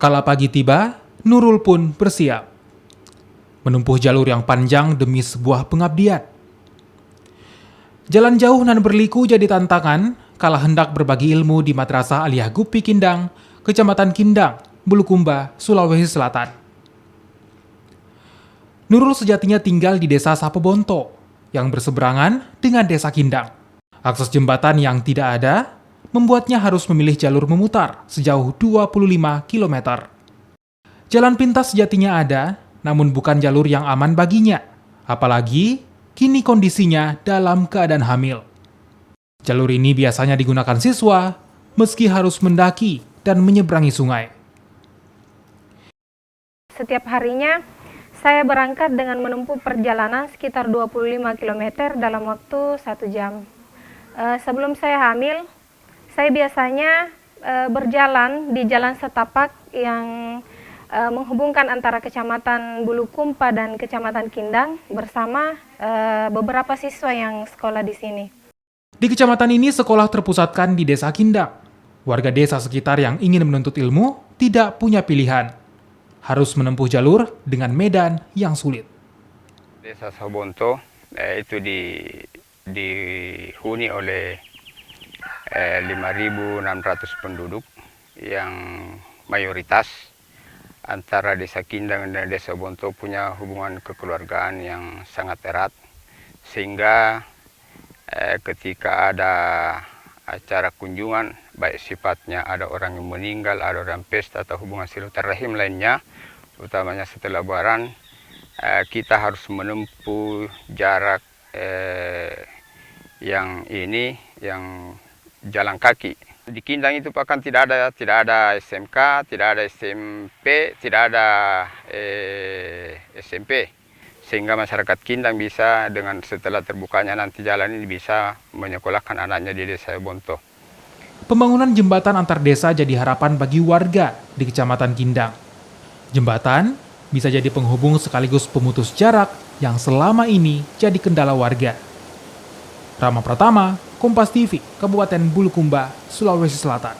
Kala pagi tiba, Nurul pun bersiap. Menempuh jalur yang panjang demi sebuah pengabdian. Jalan jauh nan berliku jadi tantangan kala hendak berbagi ilmu di Madrasah Aliyah Gupi Kindang, Kecamatan Kindang, Bulukumba, Sulawesi Selatan. Nurul sejatinya tinggal di desa Sapobonto yang berseberangan dengan desa Kindang. Akses jembatan yang tidak ada membuatnya harus memilih jalur memutar sejauh 25 km. Jalan pintas sejatinya ada, namun bukan jalur yang aman baginya. Apalagi kini kondisinya dalam keadaan hamil. Jalur ini biasanya digunakan siswa meski harus mendaki dan menyeberangi sungai. Setiap harinya saya berangkat dengan menempuh perjalanan sekitar 25 km dalam waktu 1 jam. Sebelum saya hamil, saya biasanya berjalan di jalan setapak yang menghubungkan antara Kecamatan Bulukumba dan Kecamatan Kindang bersama beberapa siswa yang sekolah di sini. Di kecamatan ini sekolah terpusatkan di desa Kindang. Warga desa sekitar yang ingin menuntut ilmu tidak punya pilihan. Harus menempuh jalur dengan medan yang sulit. Desa Sapobonto itu dihuni oleh 5.600 penduduk yang mayoritas antara desa Kindang dan desa Sapobonto punya hubungan kekeluargaan yang sangat erat, sehingga ketika ada acara kunjungan, baik sifatnya ada orang yang meninggal, ada orang pesta atau hubungan silaturahim lainnya, utamanya setelah Lebaran, kita harus menempuh jarak yang jalan kaki. Di Kindang itu bahkan tidak ada SMK, tidak ada SMP, tidak ada SMP. Sehingga masyarakat Kindang bisa setelah terbukanya nanti jalan ini bisa menyekolahkan anaknya di desa Sapobonto. Pembangunan jembatan antar desa jadi harapan bagi warga di Kecamatan Kindang. Jembatan bisa jadi penghubung sekaligus pemutus jarak yang selama ini jadi kendala warga. Rama Pratama, Kompas TV, Kabupaten Bulukumba, Sulawesi Selatan.